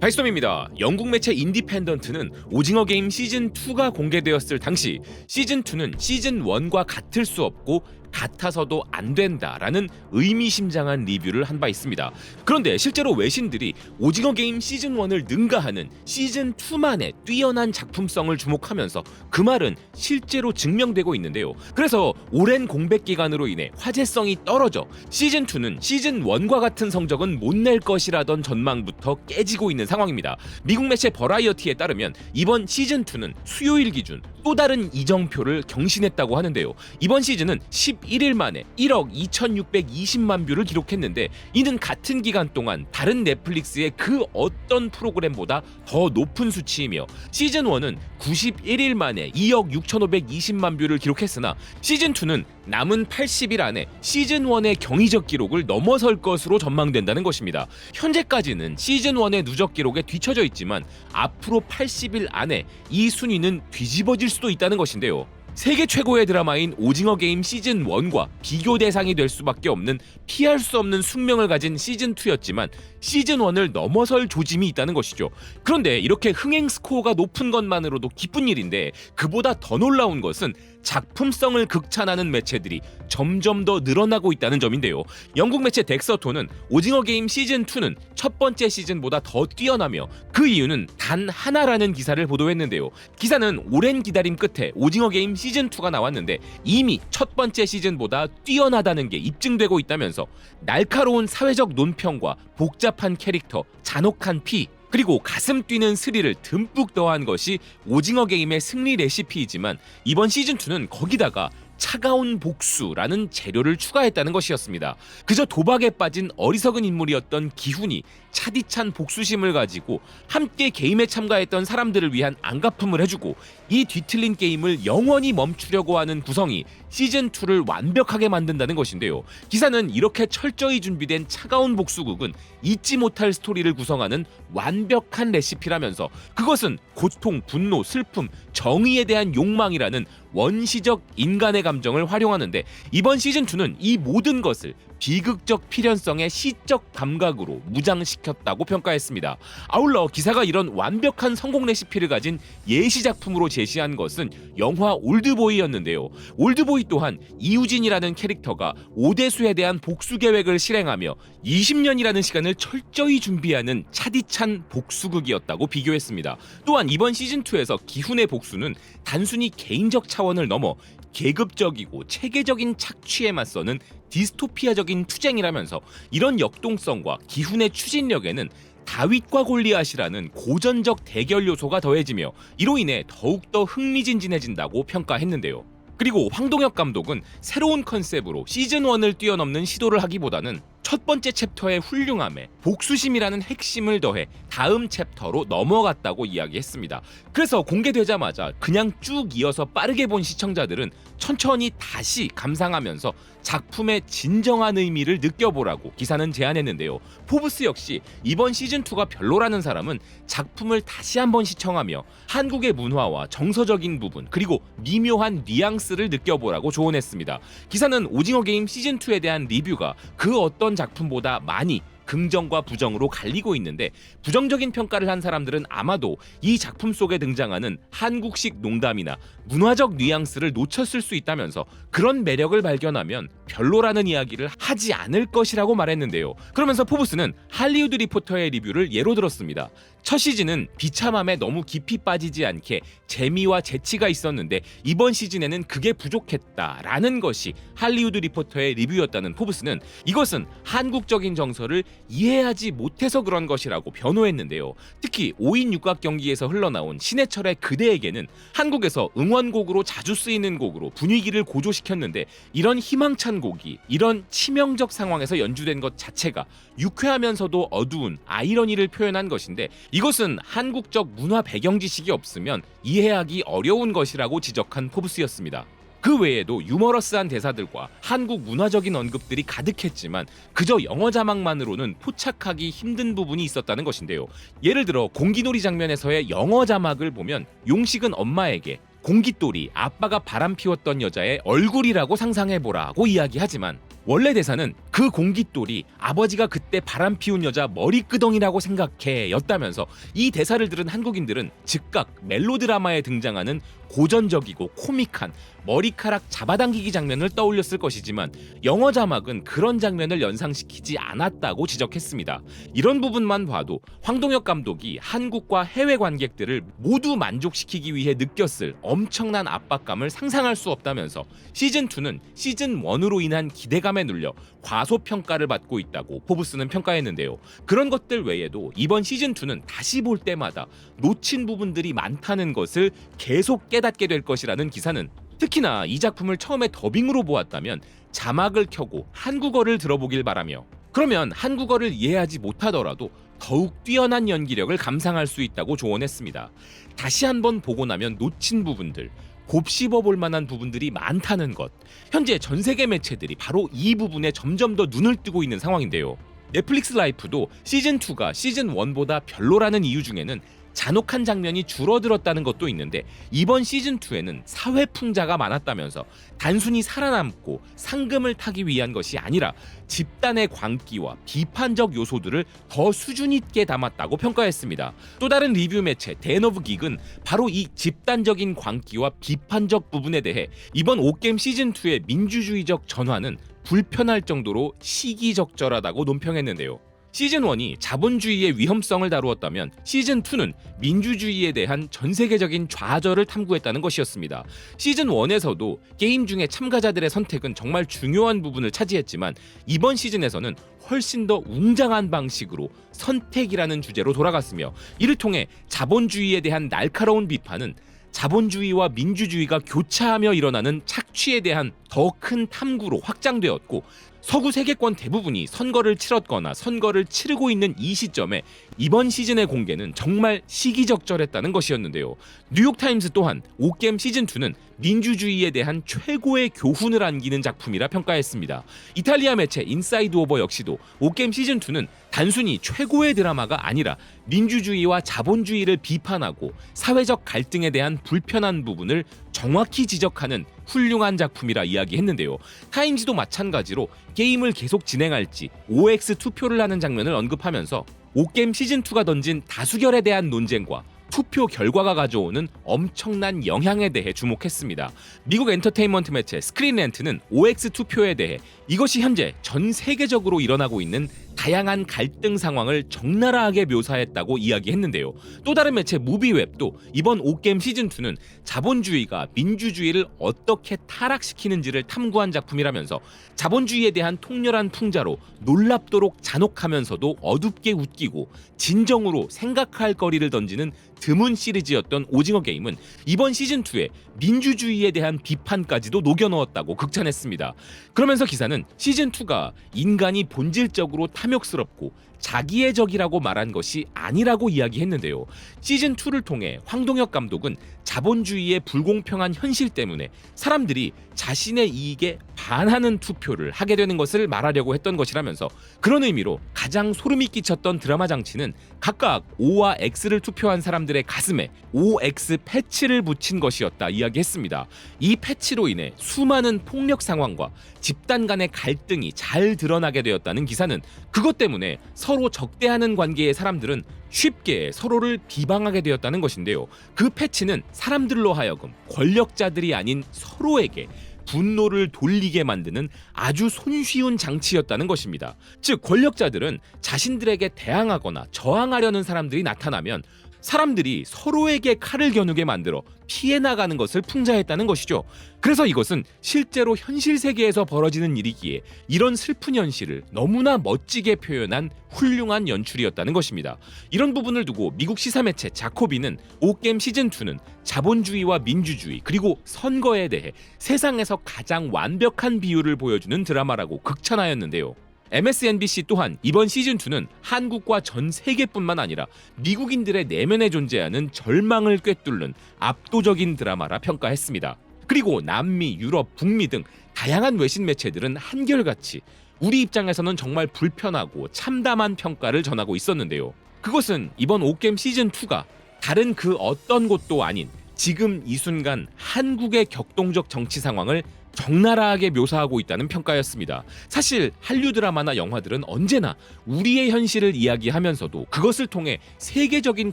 발썸입니다. 영국 매체 인디펜던트는 오징어 게임 시즌2가 공개되었을 당시 시즌2는 시즌1과 같을 수 없고 같아서도 안 된다라는 의미심장한 리뷰를 한 바 있습니다. 그런데 실제로 외신들이 오징어 게임 시즌1을 능가하는 시즌2만의 뛰어난 작품성을 주목하면서 그 말은 실제로 증명되고 있는데요. 그래서 오랜 공백 기간으로 인해 화제성이 떨어져 시즌2는 시즌1과 같은 성적은 못 낼 것이라던 전망부터 깨지고 있는 상황입니다. 미국 매체 버라이어티에 따르면 이번 시즌2는 수요일 기준 또 다른 이정표를 경신했다고 하는데요. 이번 시즌은 11일 만에 1억 2,620만 뷰를 기록했는데 이는 같은 기간 동안 다른 넷플릭스의 그 어떤 프로그램보다 더 높은 수치이며 시즌1은 91일 만에 2억 6,520만 뷰를 기록했으나 시즌2는 남은 80일 안에 시즌1의 경이적 기록을 넘어설 것으로 전망된다는 것입니다. 현재까지는 시즌1의 누적 기록에 뒤처져 있지만 앞으로 80일 안에 이 순위는 뒤집어질 수도 있다는 것인데요. 세계 최고의 드라마인 오징어 게임 시즌1과 비교 대상이 될 수밖에 없는 피할 수 없는 숙명을 가진 시즌2였지만 시즌1을 넘어설 조짐이 있다는 것이죠. 그런데 이렇게 흥행 스코어가 높은 것만으로도 기쁜 일인데 그보다 더 놀라운 것은 작품성을 극찬하는 매체들이 점점 더 늘어나고 있다는 점인데요. 영국 매체 덱서토는 오징어 게임 시즌2는 첫 번째 시즌보다 더 뛰어나며 그 이유는 단 하나라는 기사를 보도했는데요. 기사는 오랜 기다림 끝에 오징어 게임 시즌2가 나왔는데 이미 첫 번째 시즌보다 뛰어나다는 게 입증되고 있다면서 날카로운 사회적 논평과 복잡한 캐릭터, 잔혹한 피, 그리고 가슴 뛰는 스릴을 듬뿍 더한 것이 오징어 게임의 승리 레시피이지만 이번 시즌2는 거기다가 차가운 복수라는 재료를 추가했다는 것이었습니다. 그저 도박에 빠진 어리석은 인물이었던 기훈이 차디찬 복수심을 가지고 함께 게임에 참가했던 사람들을 위한 안갚음을 해주고 이 뒤틀린 게임을 영원히 멈추려고 하는 구성이 시즌2를 완벽하게 만든다는 것인데요. 기사는 이렇게 철저히 준비된 차가운 복수극은 잊지 못할 스토리를 구성하는 완벽한 레시피라면서 그것은 고통, 분노, 슬픔, 정의에 대한 욕망이라는 원시적 인간의 감정을 활용하는데 이번 시즌2는 이 모든 것을 비극적 필연성의 시적 감각으로 무장시켰다고 평가했습니다. 아울러 기사가 이런 완벽한 성공 레시피를 가진 예시 작품으로 제시한 것은 영화 올드보이였는데요. 올드보이 또한 이우진이라는 캐릭터가 오대수에 대한 복수 계획을 실행하며 20년이라는 시간을 철저히 준비하는 차디찬 복수극이었다고 비교했습니다. 또한 이번 시즌2에서 기훈의 복수는 단순히 개인적 차원을 넘어 계급적이고 체계적인 착취에 맞서는 디스토피아적인 투쟁이라면서 이런 역동성과 기훈의 추진력에는 다윗과 골리앗이라는 고전적 대결 요소가 더해지며 이로 인해 더욱더 흥미진진해진다고 평가했는데요. 그리고 황동혁 감독은 새로운 컨셉으로 시즌1을 뛰어넘는 시도를 하기보다는 첫 번째 챕터의 훌륭함에 복수심이라는 핵심을 더해 다음 챕터로 넘어갔다고 이야기했습니다. 그래서 공개되자마자 그냥 쭉 이어서 빠르게 본 시청자들은 천천히 다시 감상하면서 작품의 진정한 의미를 느껴보라고 기사는 제안했는데요. 포브스 역시 이번 시즌2가 별로라는 사람은 작품을 다시 한번 시청하며 한국의 문화와 정서적인 부분 그리고 미묘한 뉘앙스를 느껴보라고 조언했습니다. 기사는 오징어 게임 시즌2에 대한 리뷰가 그 어떤 작품보다 많이 긍정과 부정으로 갈리고 있는데 부정적인 평가를 한 사람들은 아마도 이 작품 속에 등장하는 한국식 농담이나 문화적 뉘앙스를 놓쳤을 수 있다면서 그런 매력을 발견하면 별로라는 이야기를 하지 않을 것이라고 말했는데요. 그러면서 포브스는 할리우드 리포터의 리뷰를 예로 들었습니다. 첫 시즌은 비참함에 너무 깊이 빠지지 않게 재미와 재치가 있었는데 이번 시즌에는 그게 부족했다라는 것이 할리우드 리포터의 리뷰였다는 포브스는 이것은 한국적인 정서를 이해하지 못해서 그런 것이라고 변호했는데요. 특히 5인 육각 경기에서 흘러나온 신해철의 그대에게는 한국에서 응원곡으로 자주 쓰이는 곡으로 분위기를 고조시켰는데 이런 희망찬 곡이 이런 치명적 상황에서 연주된 것 자체가 유쾌하면서도 어두운 아이러니를 표현한 것인데 이것은 한국적 문화 배경 지식이 없으면 이해하기 어려운 것이라고 지적한 포브스였습니다. 그 외에도 유머러스한 대사들과 한국 문화적인 언급들이 가득했지만 그저 영어 자막만으로는 포착하기 힘든 부분이 있었다는 것인데요. 예를 들어 공기놀이 장면에서의 영어 자막을 보면 용식은 엄마에게 공깃돌이 아빠가 바람 피웠던 여자의 얼굴이라고 상상해보라고 이야기하지만 원래 대사는 그 공깃돌이 아버지가 그때 바람 피운 여자 머리끄덩이라고 생각해 였다면서 이 대사를 들은 한국인들은 즉각 멜로드라마에 등장하는 고전적이고 코믹한 머리카락 잡아당기기 장면을 떠올렸을 것이지만 영어 자막은 그런 장면을 연상시키지 않았다고 지적했습니다. 이런 부분만 봐도 황동혁 감독이 한국과 해외 관객들을 모두 만족시키기 위해 느꼈을 엄청난 압박감을 상상할 수 없다면서 시즌2는 시즌1으로 인한 기대감에 눌려 과소평가를 받고 있다고 포브스는 평가했는데요. 그런 것들 외에도 이번 시즌2는 다시 볼 때마다 놓친 부분들이 많다는 것을 계속 깨닫게 될 것이라는 기사는, 특히나 이 작품을 처음에 더빙으로 보았다면 자막을 켜고 한국어를 들어보길 바라며, 그러면 한국어를 이해하지 못하더라도 더욱 뛰어난 연기력을 감상할 수 있다고 조언했습니다. 다시 한번 보고 나면 놓친 부분들, 곱씹어 볼 만한 부분들이 많다는 것, 현재 전 세계 매체들이 바로 이 부분에 점점 더 눈을 뜨고 있는 상황인데요. 넷플릭스 라이프도 시즌2가 시즌1보다 별로라는 이유 중에는 잔혹한 장면이 줄어들었다는 것도 있는데, 이번 시즌2에는 사회풍자가 많았다면서 단순히 살아남고 상금을 타기 위한 것이 아니라 집단의 광기와 비판적 요소들을 더 수준 있게 담았다고 평가했습니다. 또 다른 리뷰 매체 댄 오브 긱은 바로 이 집단적인 광기와 비판적 부분에 대해 이번 오게임 시즌2의 민주주의적 전환은 불편할 정도로 시기적절하다고 논평했는데요. 시즌1이 자본주의의 위험성을 다루었다면 시즌2는 민주주의에 대한 전세계적인 좌절을 탐구했다는 것이었습니다. 시즌1에서도 게임 중에 참가자들의 선택은 정말 중요한 부분을 차지했지만 이번 시즌에서는 훨씬 더 웅장한 방식으로 선택이라는 주제로 돌아갔으며, 이를 통해 자본주의에 대한 날카로운 비판은 자본주의와 민주주의가 교차하며 일어나는 착취에 대한 더 큰 탐구로 확장되었고, 서구 세계권 대부분이 선거를 치렀거나 선거를 치르고 있는 이 시점에 이번 시즌의 공개는 정말 시기적절했다는 것이었는데요. 뉴욕타임스 또한 오게임 시즌2는 민주주의에 대한 최고의 교훈을 안기는 작품이라 평가했습니다. 이탈리아 매체 인사이드 오버 역시도 오게임 시즌2는 단순히 최고의 드라마가 아니라 민주주의와 자본주의를 비판하고 사회적 갈등에 대한 불편한 부분을 정확히 지적하는 훌륭한 작품이라 이야기했는데요. 타임지도 마찬가지로 게임을 계속 진행할지 OX 투표를 하는 장면을 언급하면서 오게임 시즌2가 던진 다수결에 대한 논쟁과 투표 결과가 가져오는 엄청난 영향에 대해 주목했습니다. 미국 엔터테인먼트 매체 스크린랜트는 OX 투표에 대해 이것이 현재 전 세계적으로 일어나고 있는 다양한 갈등 상황을 적나라하게 묘사했다고 이야기했는데요. 또 다른 매체 무비웹도 이번 오게임 시즌2는 자본주의가 민주주의를 어떻게 타락시키는지를 탐구한 작품이라면서 자본주의에 대한 통렬한 풍자로 놀랍도록 잔혹하면서도 어둡게 웃기고 진정으로 생각할 거리를 던지는 드문 시리즈였던 오징어 게임은 이번 시즌2에 민주주의에 대한 비판까지도 녹여넣었다고 극찬했습니다. 그러면서 기사는 시즌2가 인간이 본질적으로 탐욕스럽고 자기의 적이라고 말한 것이 아니라고 이야기했는데요. 시즌2를 통해 황동혁 감독은 자본주의의 불공평한 현실 때문에 사람들이 자신의 이익에 반하는 투표를 하게 되는 것을 말하려고 했던 것이라면서, 그런 의미로 가장 소름이 끼쳤던 드라마 장치는 각각 O와 X를 투표한 사람들의 가슴에 OX 패치를 붙인 것이었다 이야기했습니다. 이 패치로 인해 수많은 폭력 상황과 집단 간의 갈등이 잘 드러나게 되었다는 기사는, 그것 때문에 서로 적대하는 관계의 사람들은 쉽게 서로를 비방하게 되었다는 것인데요. 그 패치는 사람들로 하여금 권력자들이 아닌 서로에게 분노를 돌리게 만드는 아주 손쉬운 장치였다는 것입니다. 즉, 권력자들은 자신들에게 대항하거나 저항하려는 사람들이 나타나면 사람들이 서로에게 칼을 겨누게 만들어 피해 나가는 것을 풍자했다는 것이죠. 그래서 이것은 실제로 현실 세계에서 벌어지는 일이기에 이런 슬픈 현실을 너무나 멋지게 표현한 훌륭한 연출이었다는 것입니다. 이런 부분을 두고 미국 시사매체 자코비는 오게임 시즌2는 자본주의와 민주주의 그리고 선거에 대해 세상에서 가장 완벽한 비유를 보여주는 드라마라고 극찬하였는데요. MSNBC 또한 이번 시즌2는 한국과 전 세계뿐만 아니라 미국인들의 내면에 존재하는 절망을 꿰뚫는 압도적인 드라마라 평가했습니다. 그리고 남미, 유럽, 북미 등 다양한 외신 매체들은 한결같이 우리 입장에서는 정말 불편하고 참담한 평가를 전하고 있었는데요. 그것은 이번 오게임 시즌2가 다른 그 어떤 곳도 아닌 지금 이 순간 한국의 격동적 정치 상황을 적나라하게 묘사하고 있다는 평가였습니다. 사실 한류 드라마나 영화들은 언제나 우리의 현실을 이야기하면서도 그것을 통해 세계적인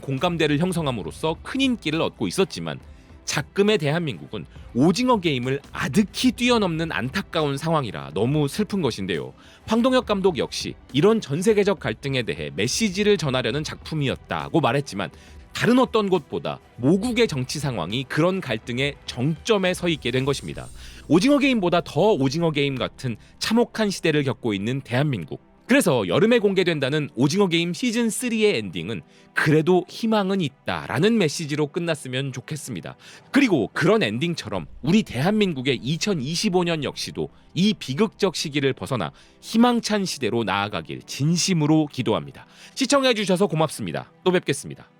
공감대를 형성함으로써 큰 인기를 얻고 있었지만 작금의 대한민국은 오징어 게임을 아득히 뛰어넘는 안타까운 상황이라 너무 슬픈 것인데요. 황동혁 감독 역시 이런 전 세계적 갈등에 대해 메시지를 전하려는 작품이었다고 말했지만 다른 어떤 곳보다 모국의 정치 상황이 그런 갈등의 정점에 서 있게 된 것입니다. 오징어 게임보다 더 오징어 게임 같은 참혹한 시대를 겪고 있는 대한민국. 그래서 여름에 공개된다는 오징어 게임 시즌 3의 엔딩은 그래도 희망은 있다라는 메시지로 끝났으면 좋겠습니다. 그리고 그런 엔딩처럼 우리 대한민국의 2025년 역시도 이 비극적 시기를 벗어나 희망찬 시대로 나아가길 진심으로 기도합니다. 시청해주셔서 고맙습니다. 또 뵙겠습니다.